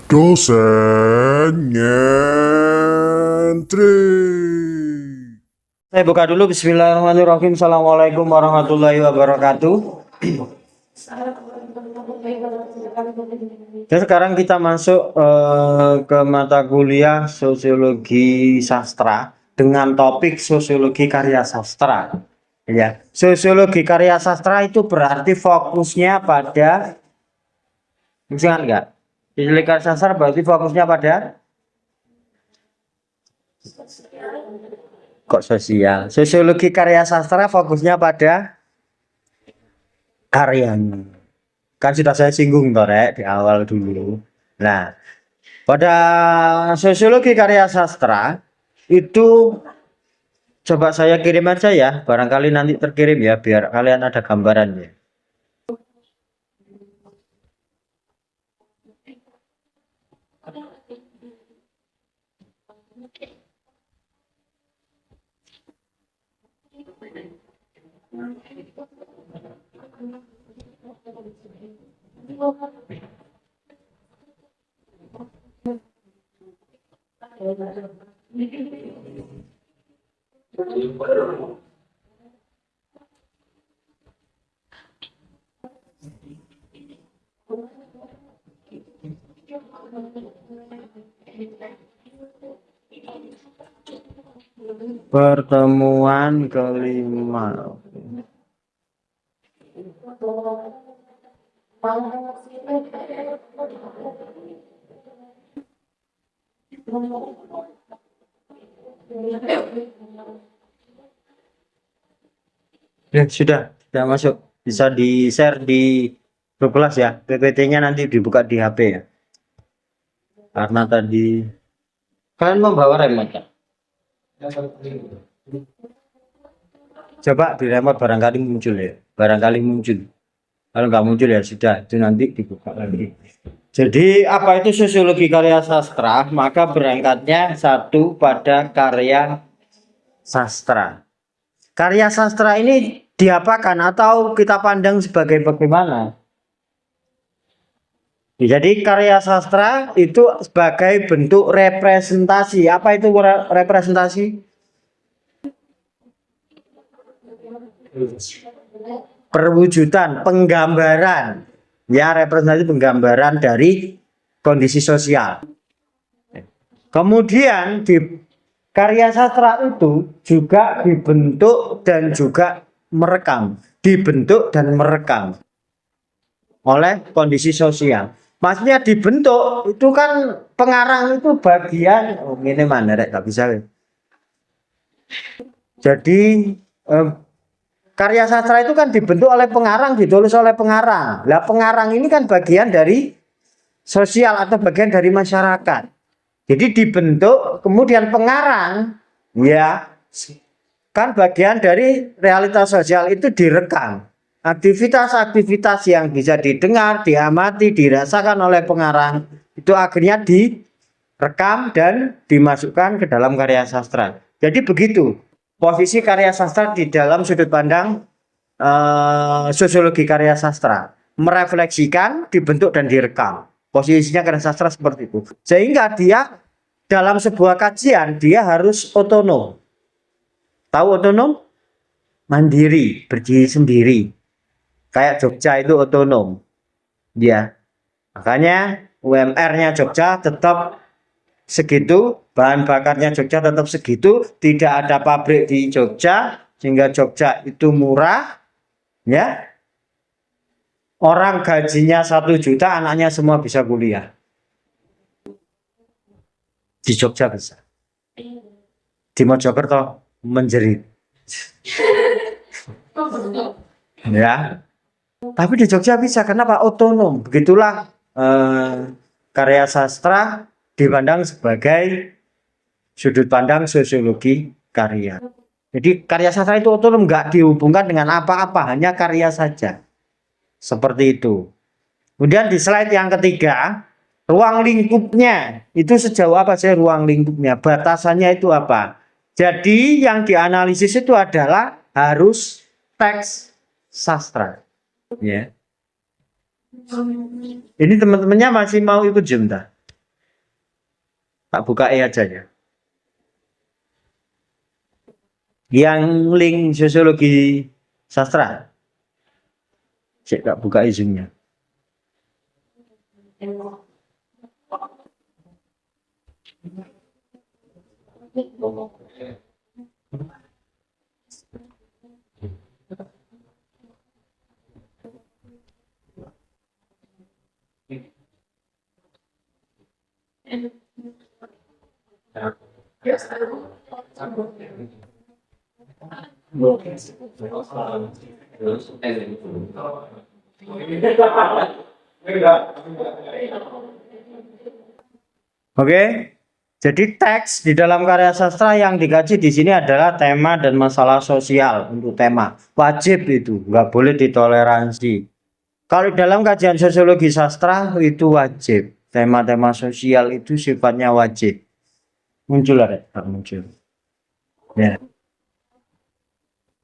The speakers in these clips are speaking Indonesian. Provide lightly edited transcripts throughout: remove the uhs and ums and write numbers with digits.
Dosen nyentri. Saya buka dulu. Bismillahirrahmanirrahim. Assalamualaikum warahmatullahi wabarakatuh. Dan sekarang kita masuk ke mata kuliah sosiologi sastra dengan topik sosiologi karya sastra. Ya, sosiologi karya sastra itu berarti fokusnya pada, ingat enggak? Sosiologi karya sastra berarti fokusnya pada kok sosial. Sosiologi karya sastra fokusnya pada karyanya. Kan sudah saya singgung Torek di awal dulu. Nah, pada sosiologi karya sastra itu coba saya kirim aja ya, barangkali nanti terkirim ya, biar kalian ada gambarannya. Pertemuan kelima. Ya, sudah masuk. Bisa di-share di grup kelas ya. PPT-nya nanti dibuka di HP ya. Karena tadi kalian membawa remote kan? Coba di remote barangkali muncul ya. Barangkali muncul. Kalau nggak muncul ya sudah, itu nanti dibuka lagi. Jadi apa itu sosiologi karya sastra? Maka berangkatnya satu pada karya sastra. Karya sastra ini diapakan atau kita pandang sebagai bagaimana? Jadi karya sastra itu sebagai bentuk representasi. Apa itu representasi? Perwujudan, penggambaran. Ya, representasi penggambaran dari kondisi sosial. Kemudian di karya sastra itu juga dibentuk dan juga merekam, dibentuk dan merekam oleh kondisi sosial. Maksudnya dibentuk itu kan pengarang itu bagian ini mana rek gak bisa. Jadi karya sastra itu kan dibentuk oleh pengarang, ditulis oleh pengarang. Lah pengarang ini kan bagian dari sosial atau bagian dari masyarakat. Jadi dibentuk, kemudian pengarang, ya kan bagian dari realitas sosial itu direkam. Aktivitas-aktivitas yang bisa didengar, diamati, dirasakan oleh pengarang itu akhirnya direkam dan dimasukkan ke dalam karya sastra. Jadi begitu posisi karya sastra di dalam sudut pandang sosiologi karya sastra, merefleksikan, dibentuk dan direkam. Posisinya karya sastra seperti itu. Sehingga dia dalam sebuah kajian dia harus otonom. Tahu otonom? Mandiri, berdiri sendiri. Kayak Jogja itu otonom. Ya. Makanya UMR-nya Jogja tetap segitu, bahan bakarnya Jogja tetap segitu, tidak ada pabrik di Jogja sehingga Jogja itu murah, ya. Orang gajinya 1 juta, anaknya semua bisa kuliah. Di Jogja bisa. Di Mojokerto menjerit. Ya. Tapi di Jogja bisa, kenapa? Otonom. Begitulah karya sastra dipandang sebagai sudut pandang sosiologi karya. Jadi karya sastra itu otonom, nggak dihubungkan dengan apa-apa, hanya karya saja. Seperti itu. Kemudian di slide yang ketiga, ruang lingkupnya itu sejauh apa sih ruang lingkupnya? Batasannya itu apa? Jadi yang dianalisis itu adalah harus teks sastra. Ya. Ini teman-temannya masih mau ikut Zoom dah? Tak buka aja ya. Yang link sosiologi sastra. Saya tak buka izinnya. Oke, jadi teks di dalam karya sastra yang dikaji di sini adalah tema dan masalah sosial. Untuk tema wajib itu, nggak boleh ditoleransi. Kalau dalam kajian sosiologi sastra itu wajib, tema-tema sosial itu sifatnya wajib. Muncul ada, muncul. Ya.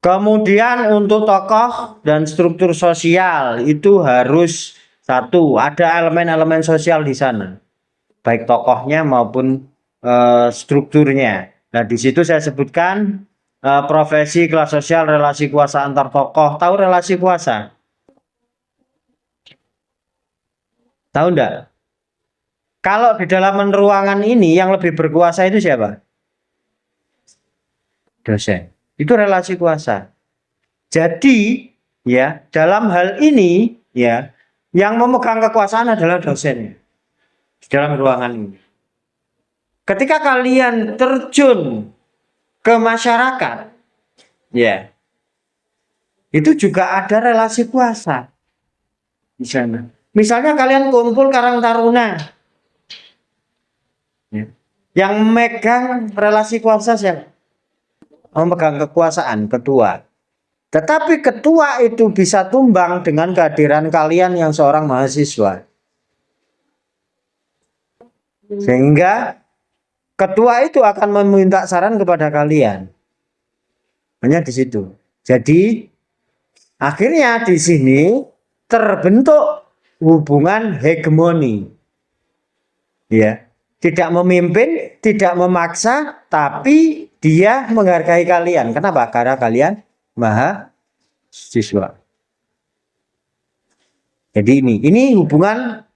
Kemudian untuk tokoh dan struktur sosial itu harus satu, ada elemen-elemen sosial di sana. Baik tokohnya maupun strukturnya. Nah, di situ saya sebutkan profesi, kelas sosial, relasi kuasa antar tokoh. Tahu relasi kuasa? Tahu enggak? Kalau di dalam ruangan ini yang lebih berkuasa itu siapa? Dosen. Itu relasi kuasa. Jadi, ya, dalam hal ini, ya, yang memegang kekuasaan adalah dosen di dalam ruangan ini. Ketika kalian terjun ke masyarakat, ya, itu juga ada relasi kuasa di sana. Misalnya kalian kumpul Karang Taruna, ya, yang megang relasi kuasa siapa? Memegang kekuasaan ketua. Tetapi ketua itu bisa tumbang dengan kehadiran kalian yang seorang mahasiswa. Sehingga ketua itu akan meminta saran kepada kalian. Hanya di situ. Jadi akhirnya di sini terbentuk hubungan hegemoni. Ya, tidak memimpin, tidak memaksa, tapi dia menghargai kalian. Kenapa? Karena kalian mahasiswa. Jadi ini hubungan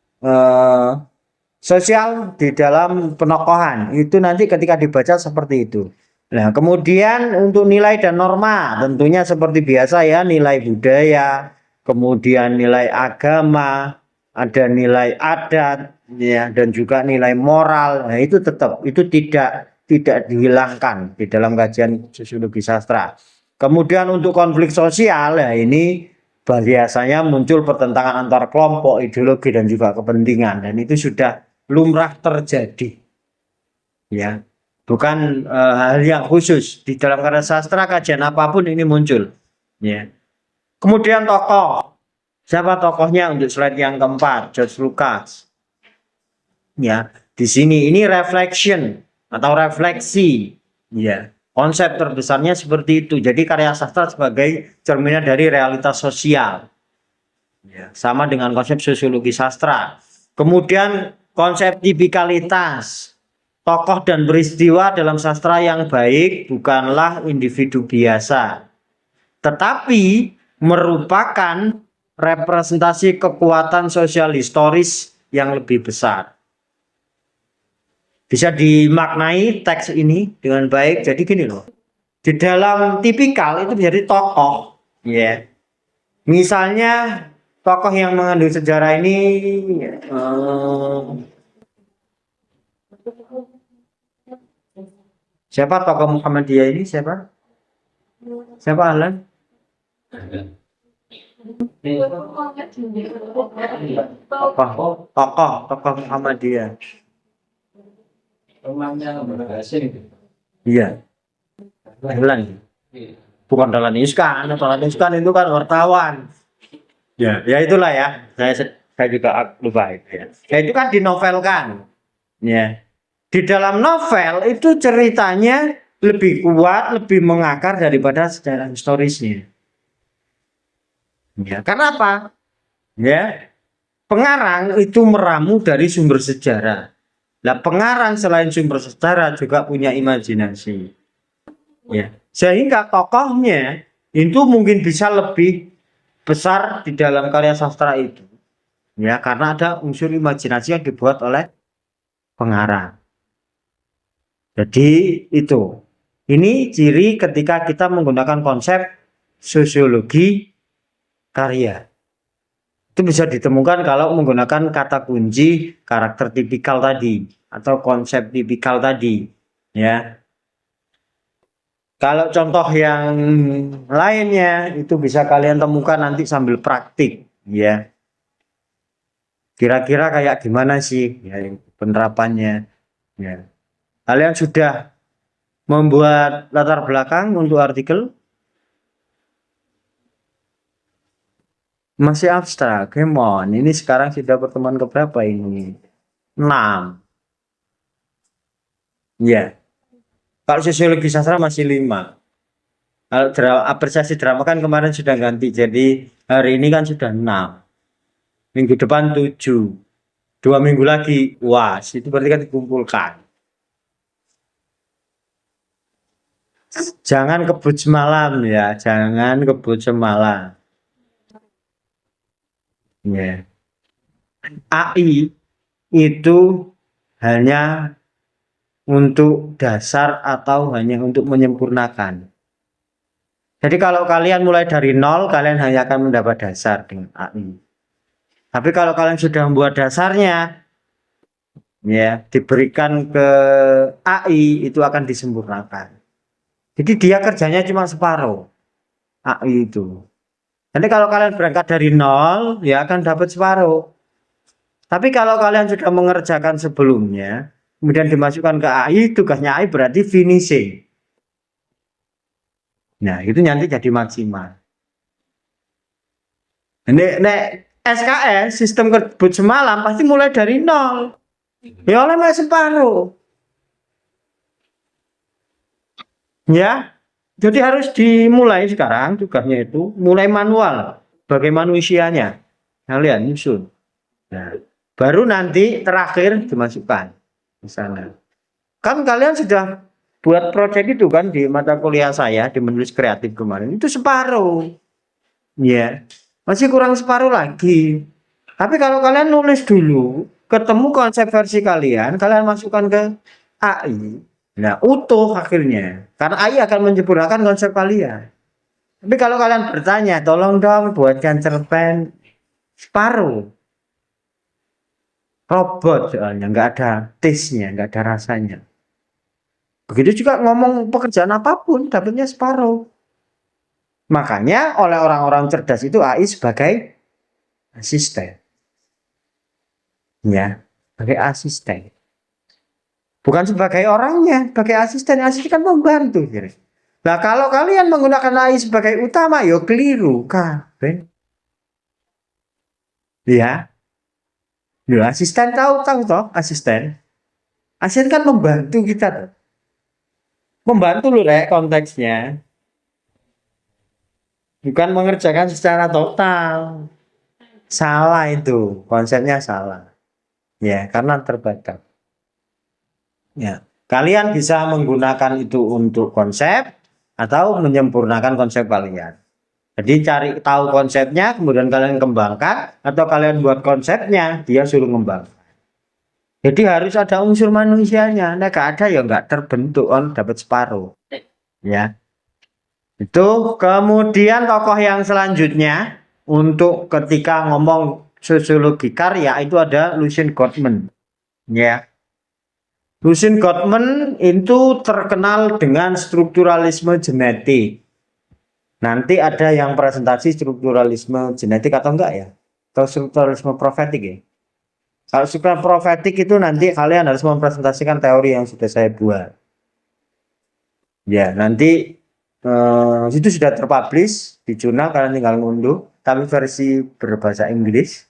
sosial di dalam penokohan. Itu nanti ketika dibaca seperti itu. Nah, kemudian untuk nilai dan norma tentunya seperti biasa ya, nilai budaya, kemudian nilai agama, ada nilai adat, ya, dan juga nilai moral. Nah, itu tetap itu tidak dihilangkan di dalam kajian sosiologi sastra. Kemudian untuk konflik sosial, ya ini biasanya muncul pertentangan antar kelompok, ideologi dan juga kepentingan, dan itu sudah lumrah terjadi. Ya, bukan hal yang khusus di dalam karya sastra, kajian apapun ini muncul. Ya. Kemudian tokoh. Siapa tokohnya untuk slide yang keempat? George Lucas. Ya, di sini ini reflection atau refleksi. Ya, konsep terbesarnya seperti itu. Jadi karya sastra sebagai cerminan dari realitas sosial. Ya, sama dengan konsep sosiologi sastra. Kemudian konsep tipikalitas. Tokoh dan peristiwa dalam sastra yang baik bukanlah individu biasa, tetapi merupakan representasi kekuatan sosial historis yang lebih besar. Bisa dimaknai teks ini dengan baik. Jadi gini loh, di dalam tipikal itu menjadi tokoh, ya. Misalnya tokoh yang mengandung sejarah ini, siapa tokoh Muhammadiyah ini? Siapa? Siapa Alan? Tokoh Muhammadiyah. Iya. Dahlan. Bukan Dahlan Iskan. Dahlan Iskan itu kan wartawan. Ya itulah ya. Saya juga lupa ya. Ya itu kan dinovelkan. Ya. Di dalam novel itu ceritanya lebih kuat, lebih mengakar daripada sejarah historisnya. Ya, karena apa? Ya. Pengarang itu meramu dari sumber sejarah. Nah, pengarang selain sumber sejarah juga punya imajinasi. Ya. Sehingga tokohnya itu mungkin bisa lebih besar di dalam karya sastra itu. Ya, karena ada unsur imajinasi yang dibuat oleh pengarang. Jadi itu. Ini ciri ketika kita menggunakan konsep sosiologi karya. Itu bisa ditemukan kalau menggunakan kata kunci karakter tipikal tadi atau konsep tipikal tadi, ya. Kalau contoh yang lainnya itu bisa kalian temukan nanti sambil praktik, ya. Kira-kira kayak gimana sih ya penerapannya, ya. Kalian sudah membuat latar belakang untuk artikel? Masih abstrak, come on. Ini sekarang sudah pertemuan keberapa ini? 6. Ya. Kalau sosiologi sastra masih 5. Kalau apresiasi drama kan kemarin sudah ganti. Jadi hari ini kan sudah 6. Minggu depan 7. 2 minggu lagi. Wah, itu berarti kan dikumpulkan. Jangan kebut semalam ya. Jangan kebut semalam. Ya. AI itu hanya untuk dasar atau hanya untuk menyempurnakan. Jadi kalau kalian mulai dari nol, kalian hanya akan mendapat dasar dengan AI. Tapi kalau kalian sudah membuat dasarnya, ya diberikan ke AI itu akan disempurnakan. Jadi dia kerjanya cuma separuh AI itu. Jadi kalau kalian berangkat dari nol, ya akan dapat separuh. Tapi kalau kalian sudah mengerjakan sebelumnya, kemudian dimasukkan ke AI, tugasnya AI berarti finishing. Nah, itu nanti jadi maksimal. Nek SKS, sistem kebut semalam, pasti mulai dari nol. Ya oleh mas separuh. Ya, jadi harus dimulai sekarang tugasnya itu, mulai manual, sebagai manusianya. Kalian nyusun. Nah, baru nanti terakhir dimasukkan di sana. Kan kalian sudah buat proyek itu kan di mata kuliah saya di menulis kreatif kemarin itu separuh, ya masih kurang separuh lagi. Tapi kalau kalian nulis dulu, ketemu konsep versi kalian, kalian masukkan ke AI, nah utuh akhirnya. Karena AI akan menyempurnakan konsep kalian. Tapi kalau kalian bertanya, tolong dong buatkan cerpen, separuh. Robot soalnya, nggak ada taste-nya, nggak ada rasanya. Begitu juga ngomong pekerjaan apapun, dapatnya separuh. Makanya oleh orang-orang cerdas itu AI sebagai asisten. Ya, sebagai asisten. Bukan sebagai orangnya, sebagai asisten. Asisten kan membantu. Nah, kalau kalian menggunakan AI sebagai utama, yo keliru kabeh. Ya. Yo asisten tahu toh, asisten. Asisten kan membantu kita tuh. Membantu loh rek konteksnya. Bukan mengerjakan secara total. Salah itu, konsepnya salah. Ya, karena terbatas. Ya, kalian bisa menggunakan itu untuk konsep atau menyempurnakan konsep kalian. Jadi cari tahu konsepnya, kemudian kalian kembangkan, atau kalian buat konsepnya, dia suruh ngembangkan. Jadi harus ada unsur manusianya. Nah, gak ada ya nggak terbentuk on dapat separuh. Ya, itu kemudian tokoh yang selanjutnya untuk ketika ngomong sosiologi karya itu ada Lucien Gottman. Ya. Lucien Gottman itu terkenal dengan strukturalisme genetik. Nanti ada yang presentasi strukturalisme genetik atau enggak ya? Atau strukturalisme profetik ya? Kalau struktur profetik itu nanti kalian harus mempresentasikan teori yang sudah saya buat. Ya, nanti itu sudah terpublish di jurnal, kalian tinggal ngunduh, tapi versi berbahasa Inggris.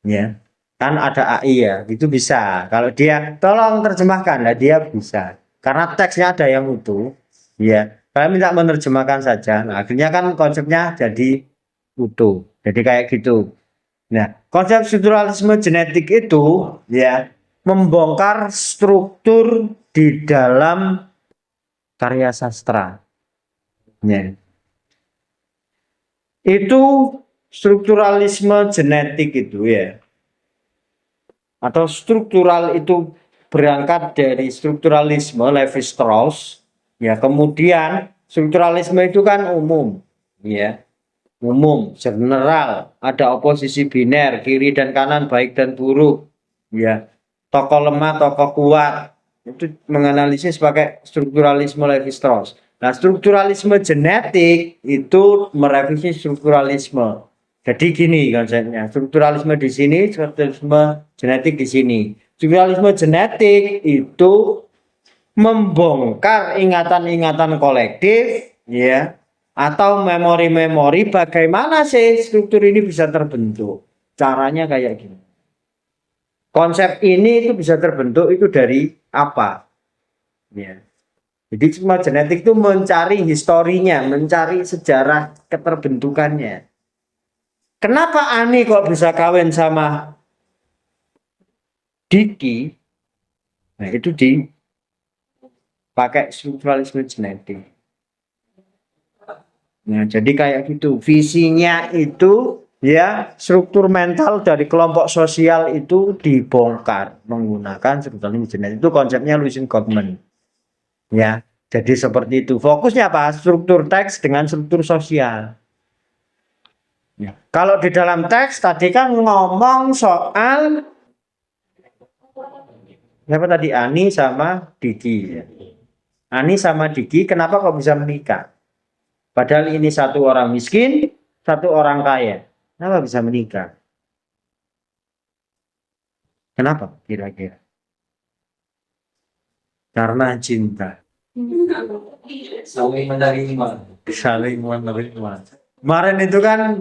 Ya. Kan ada AI ya, itu bisa. Kalau dia tolong terjemahkan, nah dia bisa. Karena teksnya ada yang utuh, ya. Kalian minta menerjemahkan saja. Nah, akhirnya kan konsepnya jadi utuh. Jadi kayak gitu. Nah, konsep strukturalisme genetik itu ya membongkar struktur di dalam karya sastra. Ya. Itu strukturalisme genetik itu ya. Atau struktural itu berangkat dari strukturalisme Levi-Strauss. Ya, kemudian strukturalisme itu kan umum, ya. Umum, general, ada oposisi biner, kiri dan kanan, baik dan buruk, ya. Tokoh lemah, tokoh kuat. Itu menganalisis pakai strukturalisme Levi-Strauss. Nah, strukturalisme genetik itu merevisi strukturalisme. Jadi gini konsepnya, strukturalisme di sini, strukturalisme genetik di sini. Strukturalisme genetik itu membongkar ingatan-ingatan kolektif, ya, atau memori-memori bagaimana sih struktur ini bisa terbentuk. Caranya kayak gini. Konsep ini itu bisa terbentuk itu dari apa? Ya. Jadi semua genetik itu mencari historinya, mencari sejarah keterbentukannya. Kenapa Ani kok bisa kawin sama Diki? Nah, itu dipakai strukturalisme genetik. Nah, jadi kayak gitu. Visinya itu ya, struktur mental dari kelompok sosial itu dibongkar menggunakan strukturalisme genetik. Itu konsepnya Lucien Gottman. Ya, jadi seperti itu. Fokusnya apa? Struktur teks dengan struktur sosial. Ya. Kalau di dalam teks tadi kan ngomong soal apa tadi, Ani sama Diki. Ya. Ani sama Diki kenapa kok bisa menikah? Padahal ini satu orang miskin, satu orang kaya. Kenapa bisa menikah? Kenapa kira-kira? Karena cinta. Saling menerima. Saling menerima. Kemarin itu kan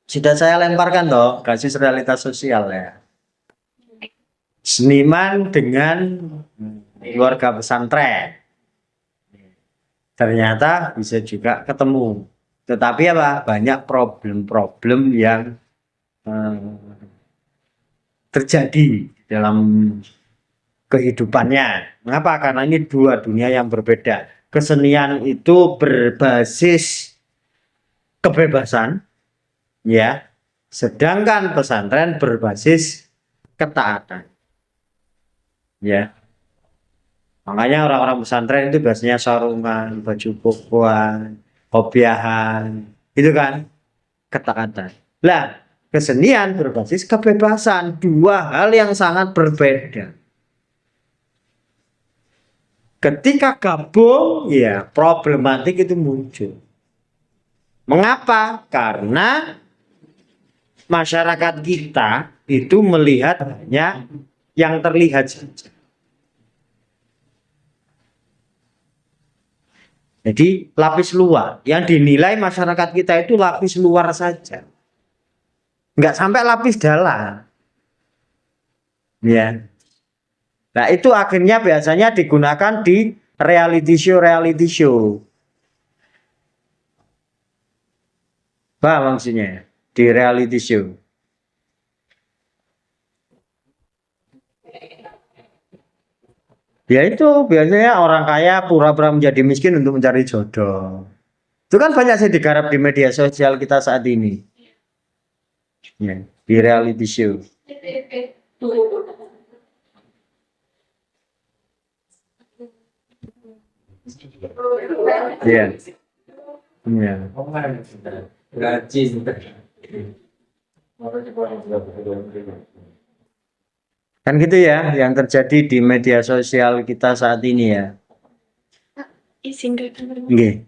sudah saya lemparkan toh kasus realitas sosial ya. Seniman dengan keluarga pesantren. Ternyata bisa juga ketemu. Tetapi apa? Banyak problem-problem yang terjadi dalam kehidupannya. Mengapa? Karena ini dua dunia yang berbeda. Kesenian itu berbasis kebebasan, ya. Sedangkan pesantren berbasis ketaatan, ya. Makanya orang-orang pesantren itu biasanya sarungan, baju kokoan, kopiahan, itu kan ketaatan. Lah, kesenian berbasis kebebasan, dua hal yang sangat berbeda. Ketika gabung, ya problematik itu muncul. Mengapa? Karena masyarakat kita itu melihat hanya yang terlihat saja. Jadi lapis luar, yang dinilai masyarakat kita itu lapis luar saja, nggak sampai lapis dalam. Ya, nah itu akhirnya biasanya digunakan di reality show. Paham maksudnya? Di reality show. Ya itu biasanya orang kaya pura-pura menjadi miskin untuk mencari jodoh. Itu kan banyak sih digarap di media sosial kita saat ini. Ya, di reality show. Iya. Iya. Rajin. Kan gitu ya yang terjadi di media sosial kita saat ini ya. Nggih.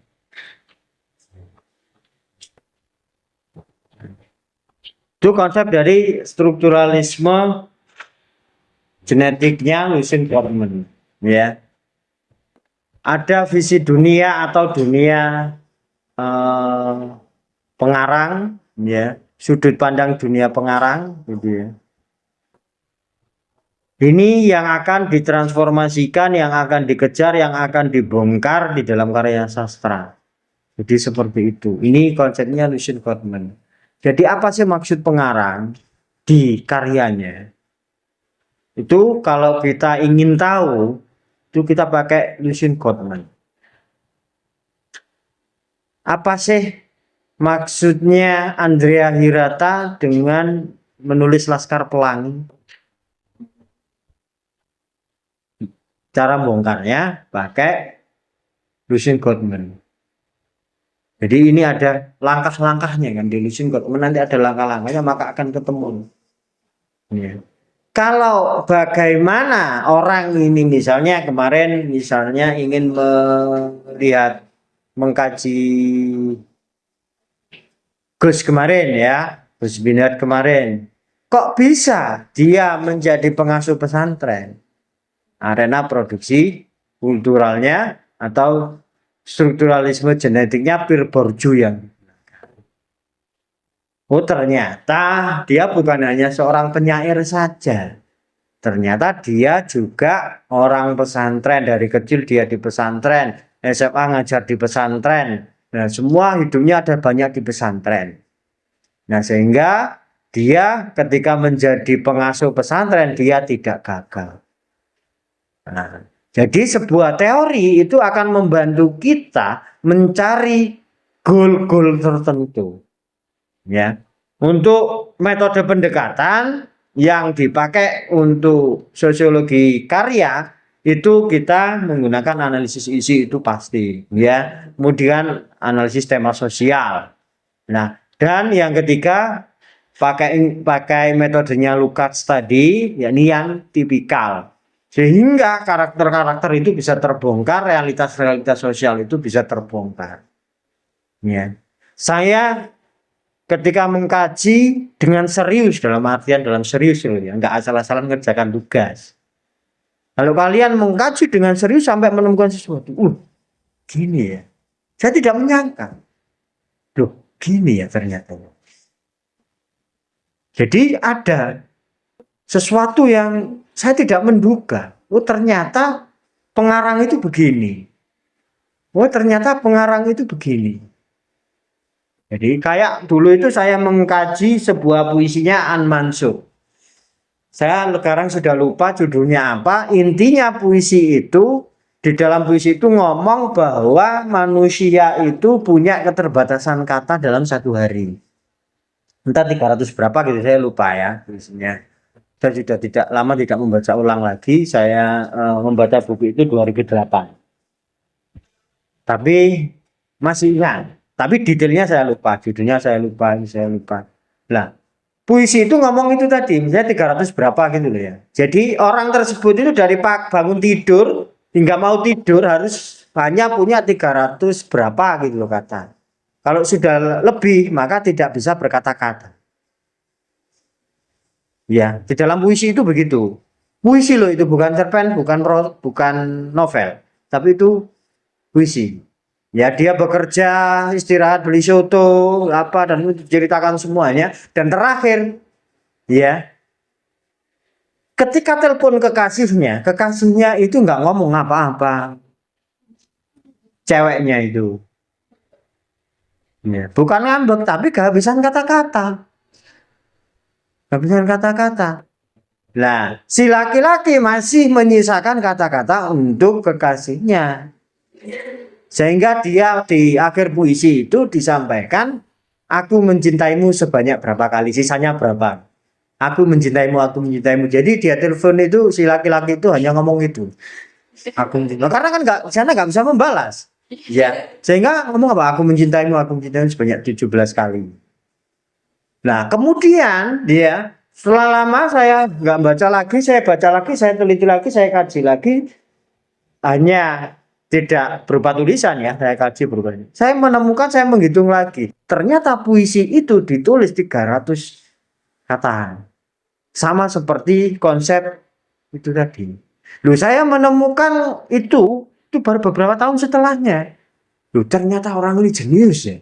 Itu konsep dari strukturalisme genetiknya Lucien Gottman, ya. Ada visi dunia atau dunia pengarang, ya, sudut pandang dunia pengarang, gitu ya. Ini yang akan ditransformasikan, yang akan dikejar, yang akan dibongkar di dalam karya sastra. Jadi seperti itu. Ini konsepnya Lucien Gottman. Jadi apa sih maksud pengarang di karyanya? Itu kalau kita ingin tahu, itu kita pakai Lucien Gottman. Apa sih maksudnya Andrea Hirata dengan menulis Laskar Pelangi? Cara bongkarnya pakai Lucien Gottman. Jadi ini ada langkah-langkahnya kan di Lucien Gottman, nanti ada langkah-langkahnya maka akan ketemu. Ya. Kalau bagaimana orang ini misalnya kemarin misalnya ingin melihat mengkaji Gus kemarin ya, Gus Binat kemarin, kok bisa dia menjadi pengasuh pesantren? Arena produksi kulturalnya atau strukturalisme genetiknya Pierre Bourdieu yang ternyata dia bukan hanya seorang penyair saja. Ternyata dia juga orang pesantren, dari kecil dia di pesantren, SMA ngajar di pesantren. Nah, semua hidupnya ada banyak di pesantren. Nah, sehingga dia ketika menjadi pengasuh pesantren dia tidak gagal. Nah, jadi sebuah teori itu akan membantu kita mencari goal-goal tertentu. Ya. Untuk metode pendekatan yang dipakai untuk sosiologi karya itu kita menggunakan analisis isi itu pasti, ya. Kemudian analisis tema sosial. Nah, dan yang ketiga pakai metodenya Lukács tadi, yakni yang tipikal. Sehingga karakter-karakter itu bisa terbongkar, realitas-realitas sosial itu bisa terbongkar. Ya. Saya ketika mengkaji dengan serius, dalam artian dalam serius ya, enggak asal-asalan ngerjakan tugas. Kalau kalian mengkaji dengan serius sampai menemukan sesuatu, gini ya. Saya tidak menyangka. Loh, gini ya ternyata. Jadi ada sesuatu yang saya tidak menduga. Ternyata pengarang itu begini. Ternyata pengarang itu begini. Jadi kayak dulu itu saya mengkaji sebuah puisinya An Mansur. Saya sekarang sudah lupa judulnya apa. Intinya puisi itu, di dalam puisi itu ngomong bahwa manusia itu punya keterbatasan kata dalam satu hari. Entah 300 berapa gitu, saya lupa ya puisinya. Saya sudah tidak lama tidak membaca ulang lagi. Saya membaca buku itu 2008. Tapi masih ingat. Tapi detailnya saya lupa, judulnya saya lupa. Nah, puisi itu ngomong itu tadi, misalnya 300 berapa gitu loh ya. Jadi orang tersebut itu dari bangun tidur hingga mau tidur harus hanya punya 300 berapa gitu loh kata. Kalau sudah lebih maka tidak bisa berkata-kata. Ya, di dalam puisi itu begitu. Puisi loh itu, bukan cerpen, bukan novel, tapi itu puisi. Ya, dia bekerja, istirahat, beli soto, apa dan menceritakan semuanya. Dan terakhir, ya, ketika telepon kekasihnya itu nggak ngomong apa-apa. Ceweknya itu, ya, bukan ngambek, tapi kehabisan kata-kata. Kehabisan kata-kata. Nah, si laki-laki masih menyisakan kata-kata untuk kekasihnya. Sehingga dia di akhir puisi itu disampaikan, aku mencintaimu sebanyak berapa kali, sisanya berapa. Aku mencintaimu. Jadi dia telepon itu, si laki-laki itu hanya ngomong itu. Aku mencintaimu. Karena kan sana nggak bisa membalas. Ya, sehingga ngomong apa? Aku mencintaimu sebanyak 17 kali. Nah, kemudian dia setelah lama saya nggak baca lagi, saya baca lagi, saya teliti lagi, saya kaji lagi, hanya tidak berupa tulisan ya, saya kaji berupa. Saya menemukan, saya menghitung lagi, ternyata puisi itu ditulis 300 kata, sama seperti konsep itu tadi. Loh, saya menemukan itu baru beberapa tahun setelahnya. Loh, ternyata orang ini jenius ya.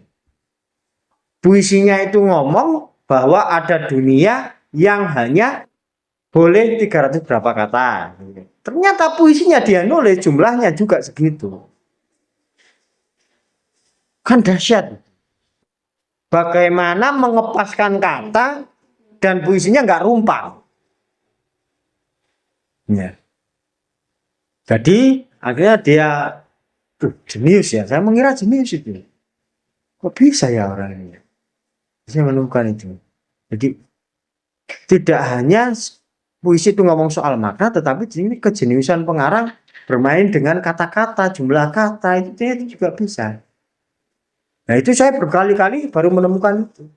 Puisinya itu ngomong bahwa ada dunia yang hanya boleh 300 berapa kata. Ternyata puisinya dia nulis jumlahnya juga segitu. Kan dahsyat. Bagaimana mengepaskan kata dan puisinya nggak rumpang. Ya. Jadi akhirnya dia jenius ya. Saya mengira jenius itu. Kok bisa ya orang ini? Saya menemukan itu. Jadi tidak hanya puisi itu ngomong soal makna, tetapi ini kejeniusan pengarang bermain dengan kata-kata, jumlah kata itu juga bisa. Nah itu saya berkali-kali baru menemukan itu.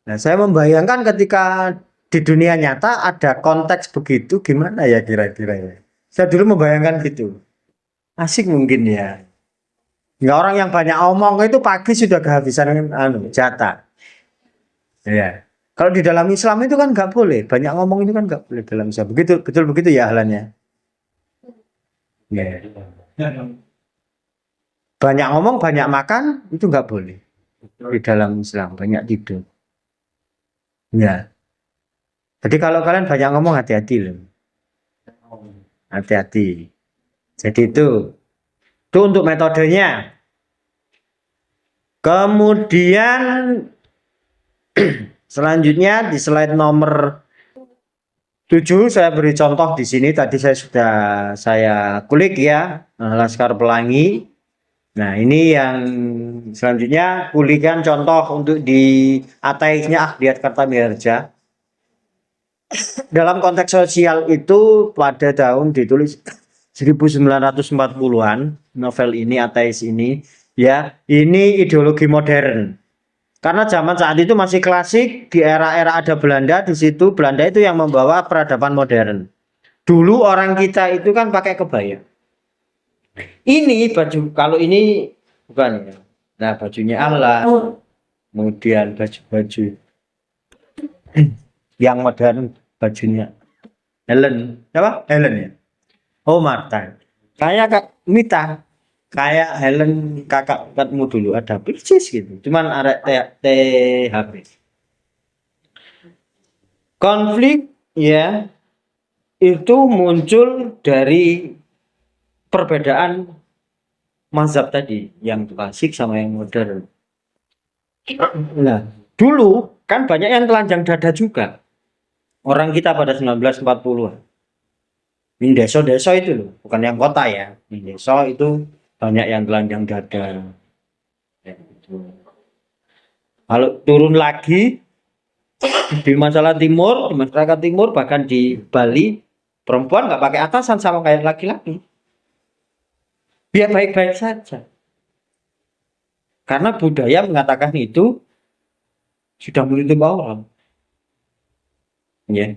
Nah saya membayangkan ketika di dunia nyata ada konteks begitu, gimana ya kira-kira ya. Saya dulu membayangkan gitu. Asik mungkin ya. Nggak orang yang banyak omong itu pagi sudah kehabisan jatah. Ya. Kalau di dalam Islam itu kan nggak boleh. Banyak ngomong itu kan nggak boleh dalam Islam. Begitu, betul begitu ya halannya. Ya. Banyak ngomong, banyak makan itu nggak boleh di dalam Islam. Banyak tidur. Ya. Jadi kalau kalian banyak ngomong hati-hati loh. Hati-hati. Jadi itu untuk metodenya. Kemudian selanjutnya di slide nomor 7 saya beri contoh di sini. Tadi saya kulik ya, Laskar Pelangi. Nah ini yang selanjutnya kulikan contoh untuk di ateisnya Akhdiyat Kartamiharja. Dalam konteks sosial itu pada tahun ditulis 1940-an novel ini ateis ini ya ini ideologi modern. Karena zaman saat itu masih klasik, di era-era ada Belanda, di situ Belanda itu yang membawa peradaban modern. Dulu orang kita itu kan pakai kebaya. Ini baju, kalau ini bukan ya. Nah, bajunya Allah. Kemudian baju-baju yang modern bajunya Helen. Apa? Helen ya? Oh, Marta. Kayak Kak Mita. Kayak Helen kakakmu dulu ada persis gitu. Cuman ada THP. Konflik ya itu muncul dari perbedaan mazhab tadi, yang klasik sama yang modern. Nah, dulu kan banyak yang telanjang dada juga. Orang kita pada 1940-an. Di desa-desa itu loh, bukan yang kota ya. Di desa itu banyak yang telanjang dada. Ya, gitu. Kalau turun lagi di masalah timur, di masyarakat timur, bahkan di Bali, perempuan nggak pakai atasan sama kayak laki-laki. Biar baik-baik saja. Karena budaya mengatakan itu sudah menutup aurat. Ya.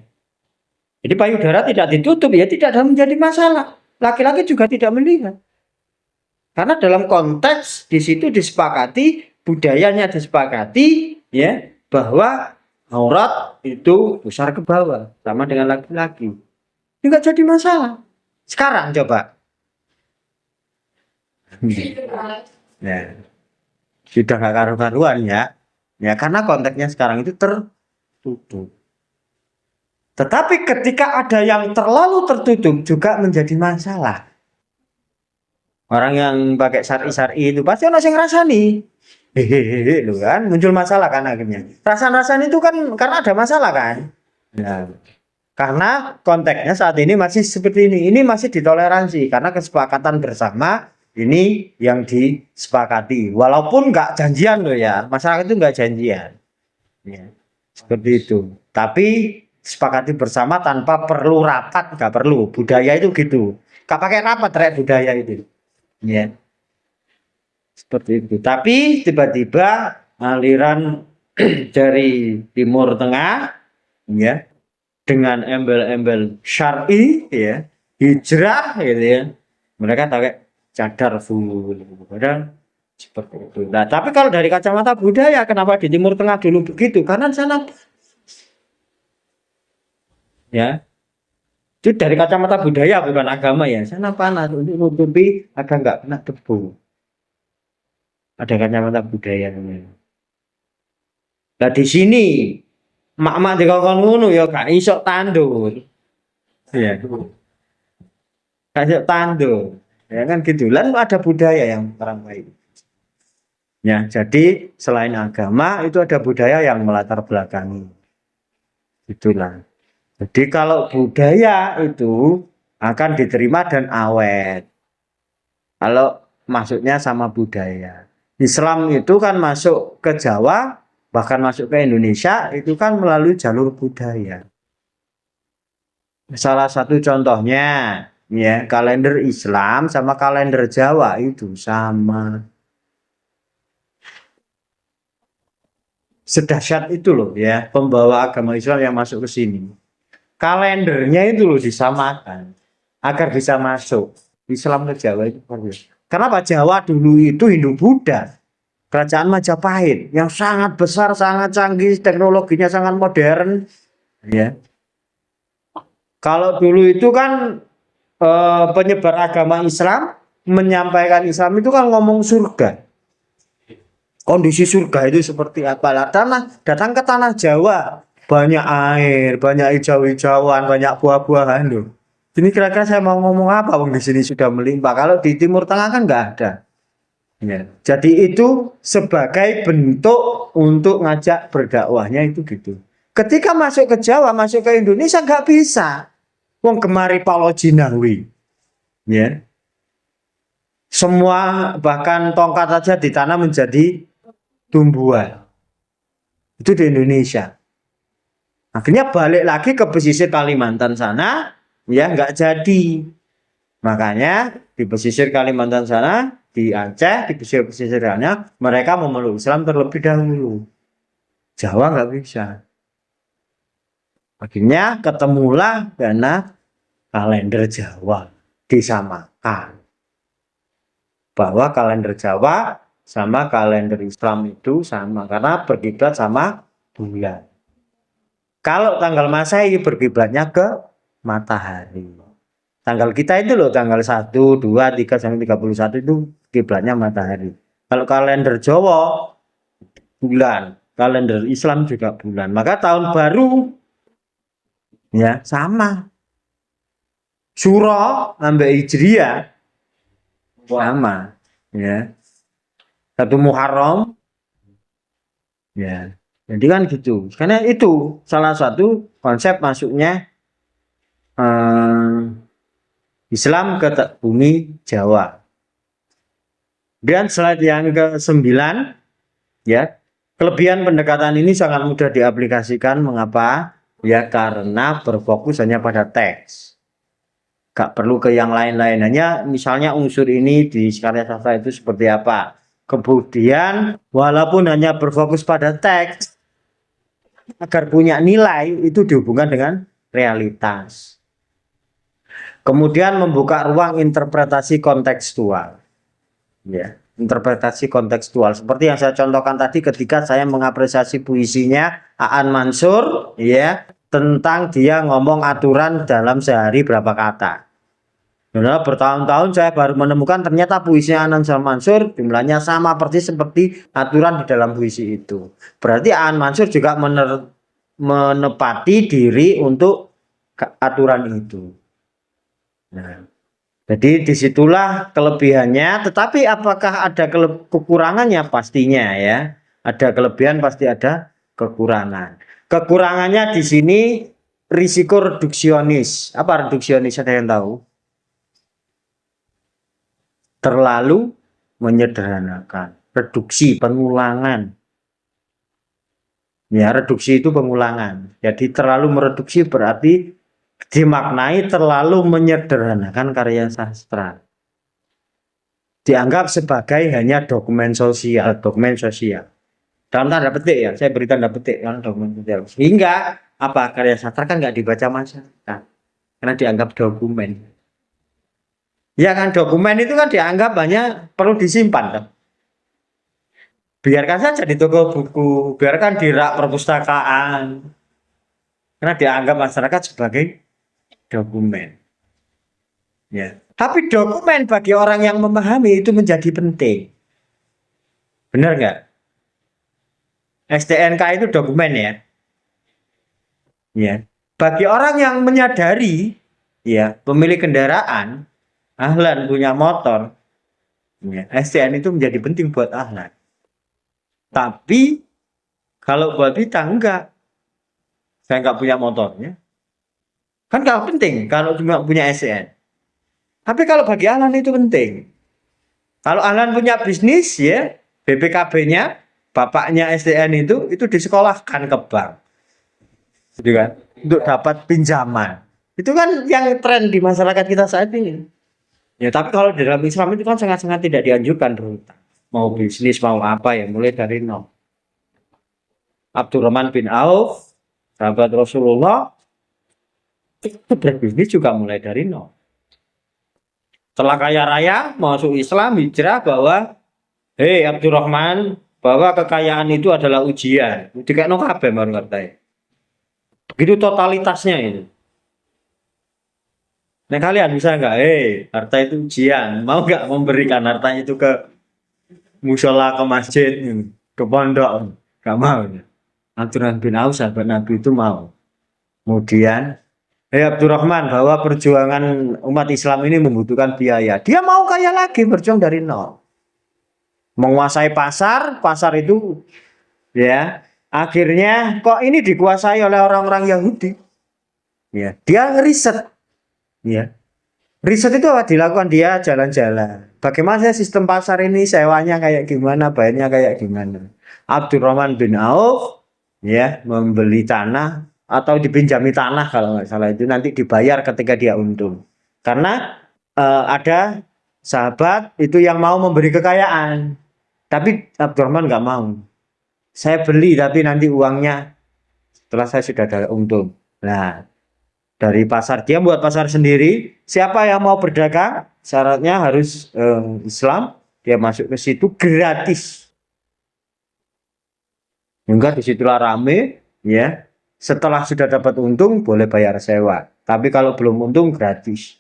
Jadi payudara tidak ditutup ya tidak ada menjadi masalah. Laki-laki juga tidak melihat. Karena dalam konteks di situ disepakati, budayanya disepakati ya bahwa aurat itu besar ke bawah sama dengan laki-laki. Enggak jadi masalah. Sekarang coba. Ya. Sudah gak karu-karuan ya. Ya karena konteksnya sekarang itu tertutup. Tetapi ketika ada yang terlalu tertutup juga menjadi masalah. Orang yang pakai syar'i itu pasti orang yang ngerasani. Hehehe lu kan muncul masalah kan akhirnya. Rasan-rasan itu kan karena ada masalah kan. Nah, karena konteksnya saat ini masih seperti ini. Ini masih ditoleransi karena kesepakatan bersama ini yang disepakati. Walaupun nggak janjian loh ya. Masyarakat itu nggak janjian. Ya, seperti itu. Tapi sepakati bersama tanpa perlu rapat, nggak perlu. Budaya itu gitu. Nggak pakai rapat terkait budaya itu. Ya, seperti itu. Tapi tiba-tiba aliran dari Timur Tengah, ya, dengan embel-embel syar'i, ya, hijrah, gitu ya, mereka pakai cadar full, padahal seperti itu. Nah, tapi kalau dari kacamata budaya, kenapa di Timur Tengah dulu begitu? Karena di sana, ya. Itu dari kacamata budaya bukan agama ya. Sana panas untuk nutupi agar nggak kena debu. Ada kacamata budaya namanya. Nah di sini mak-mak dikongkon ngono ya gak iso tandur. Iya. Gak iso tandur. Ya kan gitu. Lalu ada budaya yang orang baik. Ya, jadi selain agama itu ada budaya yang melatar belakangi. Itulah. Jadi kalau budaya itu akan diterima dan awet. Kalau masuknya sama budaya. Islam itu kan masuk ke Jawa, bahkan masuk ke Indonesia, itu kan melalui jalur budaya. Salah satu contohnya, ya, kalender Islam sama kalender Jawa itu sama. Sedahsyat itu loh ya, pembawa agama Islam yang masuk ke sini. Kalendernya itu loh disamakan agar bisa masuk Islam ke Jawa itu. Kenapa Jawa dulu itu Hindu Buddha, kerajaan Majapahit yang sangat besar, sangat canggih, teknologinya sangat modern, ya. Kalau dulu itu kan penyebar agama Islam menyampaikan Islam itu kan ngomong surga. Kondisi surga itu seperti apa? Datang ke tanah Jawa, banyak air, banyak hijau-hijauan, banyak buah-buahan loh. Ini kira-kira saya mau ngomong apa? Di sini sudah melimpah. Kalau di Timur Tengah kan nggak ada. Ya. Jadi itu sebagai bentuk untuk ngajak berdakwahnya itu gitu. Ketika masuk ke Jawa, masuk ke Indonesia nggak bisa. Wong kemari Paulo Jinawi. Ya. Semua bahkan tongkat saja ditanam menjadi tumbuhan. Itu di Indonesia. Akhirnya balik lagi ke pesisir Kalimantan sana, ya nggak jadi. Makanya di pesisir Kalimantan sana, di Aceh, di pesisir-pesisirnya, mereka memeluk Islam terlebih dahulu. Jawa nggak bisa. Akhirnya ketemulah karena kalender Jawa disamakan. Bahwa kalender Jawa sama kalender Islam itu sama karena berkiblat sama bulan. Kalau tanggal Masehi berkiblatnya ke matahari. Tanggal kita itu loh tanggal 1, 2, 3 sampai 31 itu kiblatnya matahari. Kalau kalender Jawa bulan, kalender Islam juga bulan. Maka tahun baru ya sama. Syuro ambek Hijriah sama ya. Satu Muharram ya. Jadi kan gitu. Karena itu salah satu konsep masuknya Islam ke bumi Jawa. Dan slide yang ke-9 ya. Kelebihan pendekatan ini sangat mudah diaplikasikan. Mengapa? Ya karena berfokus hanya pada teks. Gak perlu ke yang lain-lain. Hanya misalnya unsur ini di karya sastra itu seperti apa. Kemudian walaupun hanya berfokus pada teks, agar punya nilai itu dihubungkan dengan realitas. Kemudian membuka ruang interpretasi kontekstual. Ya, interpretasi kontekstual seperti yang saya contohkan tadi ketika saya mengapresiasi puisinya Aan Mansur ya tentang dia ngomong aturan dalam sehari berapa kata. Nah, bertahun-tahun saya baru menemukan ternyata puisinya Aan Mansur jumlahnya sama persis seperti aturan di dalam puisi itu. Berarti Aan Mansur juga menepati diri untuk aturan itu. Nah, jadi disitulah kelebihannya, tetapi apakah ada kekurangannya? Pastinya ya. Ada kelebihan pasti ada kekurangan. Kekurangannya di sini risiko reduksionis. Apa reduksionis? Ada yang tahu? Terlalu menyederhanakan. Reduksi, pengulangan. Ya, reduksi itu pengulangan. Jadi terlalu mereduksi berarti dimaknai terlalu menyederhanakan karya sastra. Dianggap sebagai hanya dokumen sosial. Dalam tanda petik ya, saya beri tanda petik kan dokumen sosial. Sehingga apa karya sastra kan nggak dibaca masyarakat karena dianggap dokumen. Ya kan dokumen itu kan dianggap hanya perlu disimpan kan. Biarkan saja di toko buku, biarkan di rak perpustakaan. Karena dianggap masyarakat sebagai dokumen. Ya. Tapi dokumen bagi orang yang memahami itu menjadi penting. Benar nggak? STNK itu dokumen ya. Ya. Bagi orang yang menyadari, ya pemilik kendaraan, ahlan punya motor, ya, STN itu menjadi penting buat ahlan. Tapi kalau buat kita enggak, saya nggak punya motornya, Kan nggak penting kalau cuma punya SDN. Tapi kalau bagi Alan itu penting. Kalau Alan punya bisnis ya, BPKB-nya, bapaknya SDN itu disekolahkan ke bank. Gitu kan? Untuk dapat pinjaman. Itu kan yang tren di masyarakat kita saat ini. Ya, tapi kalau di dalam Islam itu kan sangat-sangat tidak dianjurkan berhutang. Mau bisnis, mau apa ya, mulai dari nol. Abdurrahman bin Auf, sahabat Rasulullah, itu berbisnis juga mulai dari nol. Setelah kaya raya, masuk Islam, hijrah bahwa, hei Abdurrahman, bahwa kekayaan itu adalah ujian. Jika no kabeh baru ngerti. Begitu totalitasnya ini. Nah kalian bisa nggak, harta itu ujian, mau nggak memberikan hartanya itu ke musola, ke masjid, ke pondok? Nggak mau. Abdurrahman bin Auf, sahabat Nabi itu mau. Kemudian, Abdurrahman, bahwa perjuangan umat Islam ini membutuhkan biaya. Dia mau kaya lagi, berjuang dari nol. Menguasai pasar, pasar itu, ya, akhirnya kok ini dikuasai oleh orang-orang Yahudi. Ya, dia ngeriset. Ya. Riset itu apa dilakukan, dia jalan-jalan. Bagaimana sistem pasar ini, sewanya kayak gimana, bayarnya kayak gimana. Abdurrahman bin Auf ya membeli tanah atau dipinjami tanah kalau nggak salah, itu nanti dibayar ketika dia untung. Karena ada sahabat itu yang mau memberi kekayaan, tapi Abdurrahman nggak mau. Saya beli tapi nanti uangnya setelah saya sudah ada untung. Nah, dari pasar dia buat pasar sendiri. Siapa yang mau berdagang syaratnya harus Islam, dia masuk ke situ gratis. Hingga disitulah rame ya. Setelah sudah dapat untung boleh bayar sewa, tapi kalau belum untung gratis.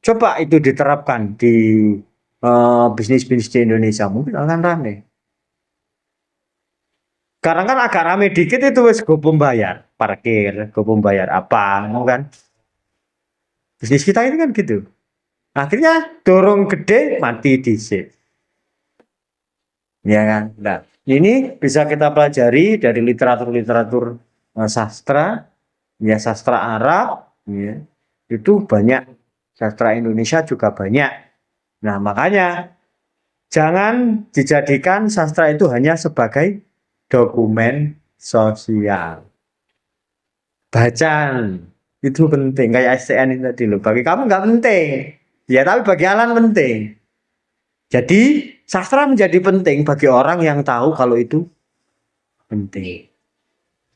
Coba itu diterapkan di bisnis-bisnis di Indonesia, mungkin akan rame. Sekarang kan agak rame dikit itu wes go bayar parkir, go bayar apa, kan? Bisnis kita ini kan gitu. Akhirnya dorong gede mati dhisik. Ya kan? Nah, ini bisa kita pelajari dari literatur-literatur sastra, ya sastra Arab, ya. Itu banyak, sastra Indonesia juga banyak. Nah, makanya jangan dijadikan sastra itu hanya sebagai dokumen sosial. Bacaan itu penting, kayak STN itu tadi loh. Bagi kamu nggak penting, ya tapi bagi Alan penting. Jadi sastra menjadi penting bagi orang yang tahu kalau itu penting.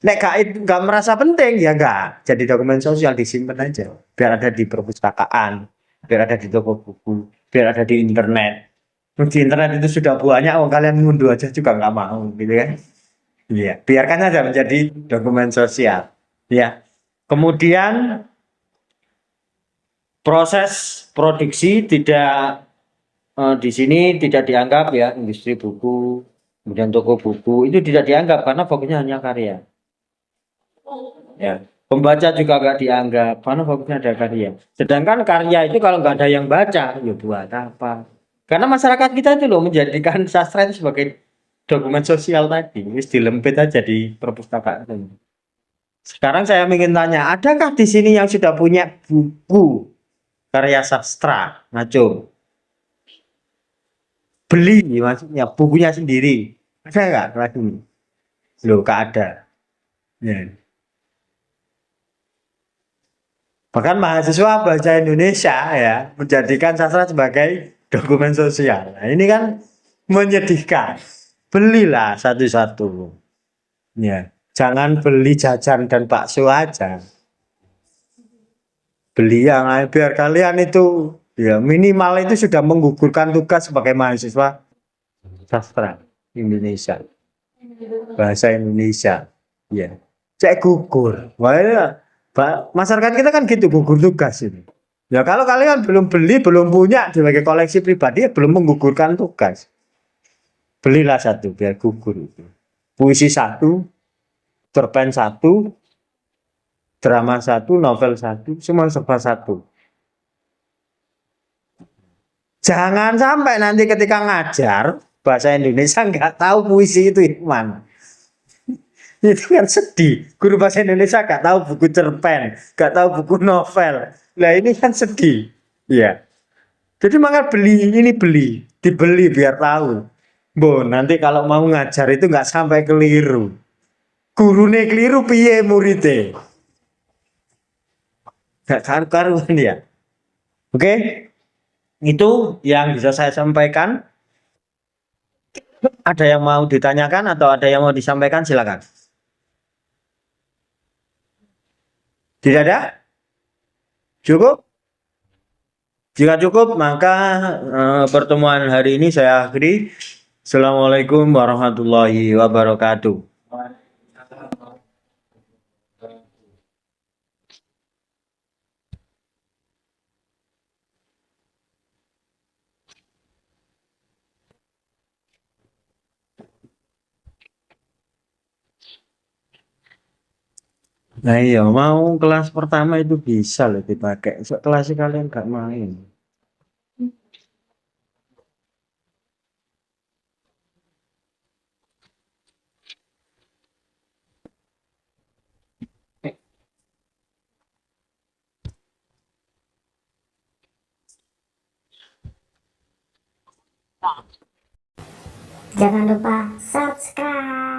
Nek nggak merasa penting ya nggak jadi dokumen sosial, disimpan aja, biar ada di perpustakaan, biar ada di toko buku, biar ada di internet. Di internet itu sudah banyak, kalian ngunduh aja juga nggak mau, gitu kan? Iya, biarkan saja menjadi dokumen sosial. Ya. Kemudian proses produksi tidak di sini tidak dianggap ya, industri buku, kemudian toko buku itu tidak dianggap karena fokusnya hanya karya. Ya, pembaca juga nggak dianggap karena fokusnya ada karya. Sedangkan karya itu kalau nggak ada yang baca, ya buat apa? Karena masyarakat kita itu loh menjadikan sastra itu sebagai dokumen sosial tadi, wis dilempit aja di perpustakaan. Sekarang saya ingin tanya, adakah di sini yang sudah punya buku karya sastra? Ngaco. Beli maksudnya bukunya sendiri. Ada nggak kelas ini? Loh, nggak ada. Ya. Bahkan mahasiswa bahasa Indonesia ya menjadikan sastra sebagai dokumen sosial. Nah, ini kan menyedihkan. Belilah satu-satu. Ya, jangan beli jajan dan bakso aja. Beli yang lain biar kalian itu ya minimal itu sudah menggugurkan tugas sebagai mahasiswa sastra Indonesia, bahasa Indonesia. Ya, cek gugur. Wah, masyarakat kita kan gitu, gugur tugas ini. Ya kalau kalian belum beli, belum punya sebagai koleksi pribadi, ya belum menggugurkan tugas. Belilah satu biar gugur itu. Puisi satu, cerpen satu, drama satu, novel satu, semua serba satu. Jangan sampai nanti ketika ngajar bahasa Indonesia nggak tahu puisi itu mana. Itu kan sedih. Guru bahasa Indonesia gak tahu buku cerpen, gak tahu buku novel. Lah ini kan sedih. Iya. Jadi maka dibeli biar tahu. Bo, nanti kalau mau ngajar itu nggak sampai keliru. Gurune keliru piye muridnya? Gak karu-karuan ya. Oke, itu yang bisa saya sampaikan. Ada yang mau ditanyakan atau ada yang mau disampaikan silakan. Tidak ada? Cukup? Jika cukup, maka pertemuan hari ini saya akhiri. Assalamualaikum warahmatullahi wabarakatuh. Nah iya, mau kelas pertama itu bisa loh dipakai. Kelas kalian nggak main. Jangan lupa subscribe.